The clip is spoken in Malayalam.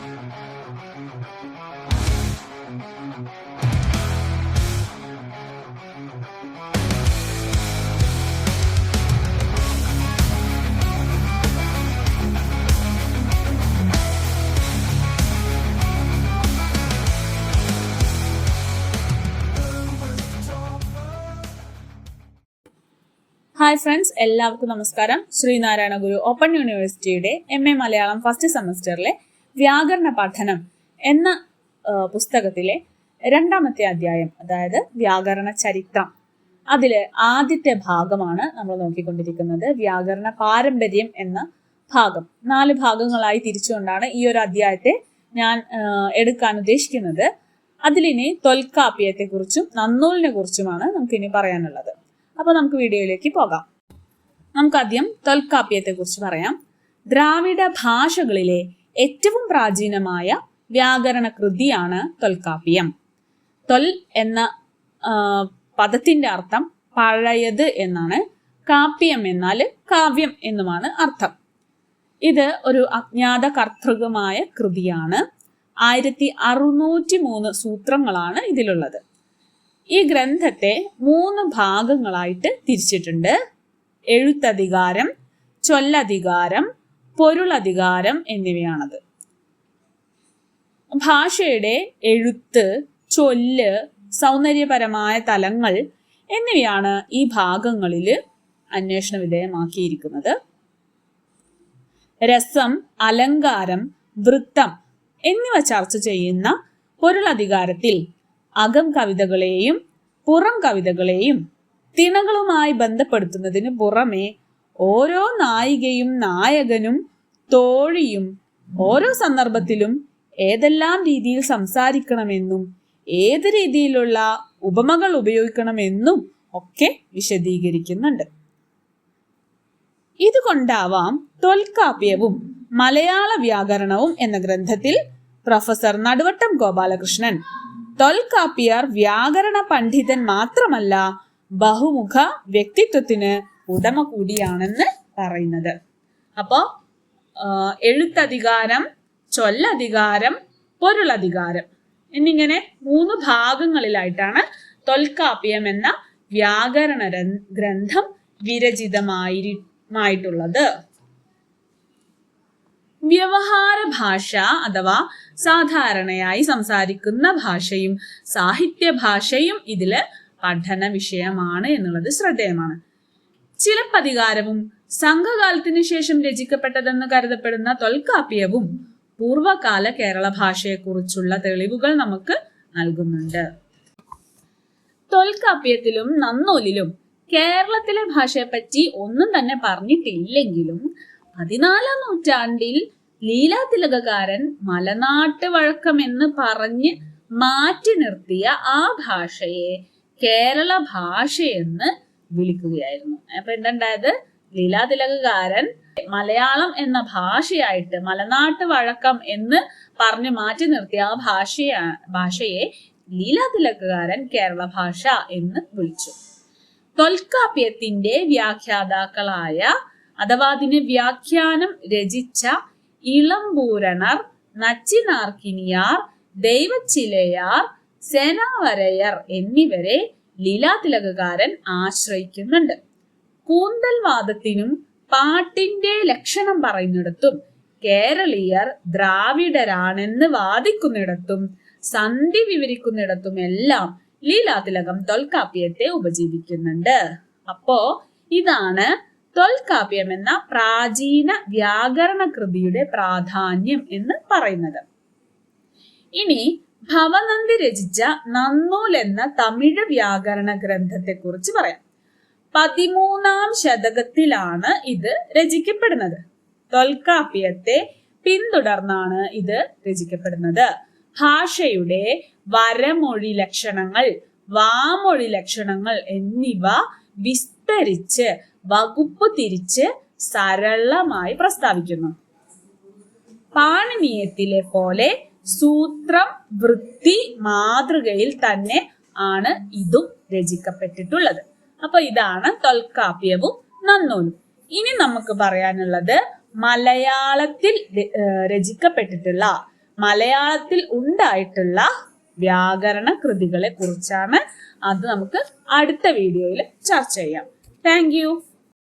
ഹായ് ഫ്രണ്ട്സ്, എല്ലാവർക്കും നമസ്കാരം. ശ്രീനാരായണ ഗുരു ഓപ്പൺ യൂണിവേഴ്സിറ്റിയുടെ MA മലയാളം ഫസ്റ്റ് സെമസ്റ്ററിലെ വ്യാകരണ പഠനം എന്ന പുസ്തകത്തിലെ 2ാമത്തെ അധ്യായം, അതായത് വ്യാകരണ ചരിത്രം, അതിലെ ആദ്യത്തെ ഭാഗമാണ് നമ്മൾ നോക്കിക്കൊണ്ടിരിക്കുന്നത്. വ്യാകരണ പാരമ്പര്യം എന്ന ഭാഗം 4 ഭാഗങ്ങളായി തിരിച്ചുകൊണ്ടാണ് ഈ ഒരു അധ്യായത്തെ ഞാൻ എടുക്കാൻ ഉദ്ദേശിക്കുന്നത്. അതിലിനി തൊൽക്കാപ്യത്തെക്കുറിച്ചും നന്നൂലിനെ കുറിച്ചുമാണ് നമുക്കിനി പറയാനുള്ളത്. അപ്പോൾ നമുക്ക് വീഡിയോയിലേക്ക് പോകാം. നമുക്കാദ്യം തൊൽക്കാപ്യത്തെ കുറിച്ച് പറയാം. ദ്രാവിഡ ഭാഷകളിലെ ഏറ്റവും പ്രാചീനമായ വ്യാകരണ കൃതിയാണ് തൊൽക്കാപ്യം. തൊൽ എന്ന പദത്തിന്റെ അർത്ഥം പഴയത് എന്നാണ്. കാപ്യം എന്നാൽ കാവ്യം എന്നുമാണ് അർത്ഥം. ഇത് ഒരു അജ്ഞാത കർത്തൃകമായ കൃതിയാണ്. 1603 സൂത്രങ്ങളാണ് ഇതിലുള്ളത്. ഈ ഗ്രന്ഥത്തെ 3 ഭാഗങ്ങളായിട്ട് തിരിച്ചിട്ടുണ്ട്. എഴുത്തധികാരം, ചൊല്ലധികാരം, പൊരുളധികാരം എന്നിവയാണത്. ഭാഷയുടെ എഴുത്ത്, ചൊല്ല്, സൗന്ദര്യപരമായ തലങ്ങൾ എന്നിവയാണ് ഈ ഭാഗങ്ങളിൽ അന്വേഷണ വിധേയമാക്കിയിരിക്കുന്നത്. രസം, അലങ്കാരം, വൃത്തം എന്നിവ ചർച്ച ചെയ്യുന്ന പൊരുളധികാരത്തിൽ അകം കവിതകളെയും പുറം കവിതകളെയും തിണകളുമായി ബന്ധപ്പെടുത്തുന്നതിന് പുറമെ ഓരോ നായികയും നായകനും തോഴിയും ഓരോ സന്ദർഭത്തിലും ഏതെല്ലാം രീതിയിൽ സംസാരിക്കണമെന്നും ഏത് രീതിയിലുള്ള ഉപമകൾ ഉപയോഗിക്കണമെന്നും ഒക്കെ വിശദീകരിക്കുന്നുണ്ട്. ഇതുകൊണ്ടാവാം തൊൽക്കാപ്യവും മലയാള വ്യാകരണവും എന്ന ഗ്രന്ഥത്തിൽ പ്രൊഫസർ നടുവട്ടം ഗോപാലകൃഷ്ണൻ തൊൽക്കാപ്യർ വ്യാകരണ പണ്ഡിതൻ മാത്രമല്ല, ബഹുമുഖ വ്യക്തിത്വത്തിന് ഉടമ കൂടിയാണെന്ന് പറയുന്നത്. അപ്പോ എഴുത്തധികാരം, ചൊല്ലധികാരം, പൊരുളധികാരം എന്നിങ്ങനെ 3 ഭാഗങ്ങളിലായിട്ടാണ് തൊൽക്കാപ്യം എന്ന വ്യാകരണ ഗ്രന്ഥം വിരചിതമായിട്ടുള്ളത്. വ്യവഹാര ഭാഷ അഥവാ സാധാരണയായി സംസാരിക്കുന്ന ഭാഷയും സാഹിത്യ ഭാഷയും ഇതില് പഠന വിഷയമാണ് എന്നുള്ളത് ശ്രദ്ധേയമാണ്. ചിലപ്പതികാരവും സംഘകാലത്തിനു ശേഷം രചിക്കപ്പെട്ടതെന്ന് കരുതപ്പെടുന്ന തൊൽക്കാപ്യവും പൂർവകാല കേരള ഭാഷയെക്കുറിച്ചുള്ള തെളിവുകൾ നമുക്ക് നൽകുന്നുണ്ട്. തൊൽക്കാപ്യത്തിലും നന്നൂലിലും കേരളത്തിലെ ഭാഷയെപ്പറ്റി ഒന്നും തന്നെ പറഞ്ഞിട്ടില്ലെങ്കിലും 14ാം നൂറ്റാണ്ടിൽ ലീലാതിലകകാരൻ മലനാട്ട് വഴക്കമെന്ന് പറഞ്ഞ് മാറ്റി നിർത്തിയ ആ ഭാഷയെ കേരള ഭാഷയെന്ന് വിളിക്കുകയായിരുന്നു. അപ്പൊ എന്തുണ്ടായത്? ലീലാതിലകകാരൻ മലയാളം എന്ന ഭാഷയായിട്ട് മലനാട്ട് വഴക്കം എന്ന് പറഞ്ഞ് മാറ്റി നിർത്തിയ ആ ഭാഷയെ ലീലാതിലകകാരൻ കേരള ഭാഷ എന്ന് വിളിച്ചു. തൊൽക്കാപ്യത്തിന്റെ വ്യാഖ്യാതാക്കളായ അഥവാ അതിന് വ്യാഖ്യാനം രചിച്ച ഇളമ്പൂരണർ, നച്ചിനാർക്കിനിയാർ, ദൈവച്ചിലയാർ, സേനാവരയർ എന്നിവരെ ലീലാതിലകകാരൻ ആശ്രയിക്കുന്നുണ്ട്. കൂന്തൽവാദത്തിനും പാട്ടിന്റെ ലക്ഷണം പറയുന്നിടത്തും കേരളീയർ ദ്രാവിഡരാണെന്ന് വാദിക്കുന്നിടത്തും സന്ധി വിവരിക്കുന്നിടത്തും എല്ലാം ലീലാതിലകം തൊൽക്കാപ്യത്തെ ഉപജീവിക്കുന്നുണ്ട്. അപ്പോ ഇതാണ് തൊൽക്കാപ്യം എന്ന പ്രാചീന വ്യാകരണ കൃതിയുടെ പ്രാധാന്യം എന്ന് പറയുന്നത്. ഇനി ഭവനന്ദി രചിച്ച നന്നൂൽ എന്ന തമിഴ് വ്യാകരണ ഗ്രന്ഥത്തെ കുറിച്ച് പറയാം. 13ാം ശതകത്തിലാണ് ഇത് രചിക്കപ്പെടുന്നത്. തൊൽക്കാപ്യത്തെ പിന്തുടർന്നാണ് ഇത് രചിക്കപ്പെടുന്നത്. ഭാഷയുടെ വരമൊഴി ലക്ഷണങ്ങൾ, വാമൊഴി ലക്ഷണങ്ങൾ എന്നിവ വിസ്തരിച്ച് വകുപ്പ് തിരിച്ച് സരളമായി പ്രസ്താവിക്കുന്നു. പാണിനീയത്തിലെ പോലെ സൂത്രം വൃത്തി മാതൃകയിൽ തന്നെ ആണ് ഇതും രചിക്കപ്പെട്ടിട്ടുള്ളത്. അപ്പൊ ഇതാണ് തൊൽക്കാപ്യവും നന്നൂലും. ഇനി നമുക്ക് പറയാനുള്ളത് മലയാളത്തിൽ രചിക്കപ്പെട്ടിട്ടുള്ള മലയാളത്തിൽ ഉണ്ടായിട്ടുള്ള വ്യാകരണ കൃതികളെ കുറിച്ചാണ്. അത് നമുക്ക് അടുത്ത വീഡിയോയിൽ ചർച്ച ചെയ്യാം. Thank you.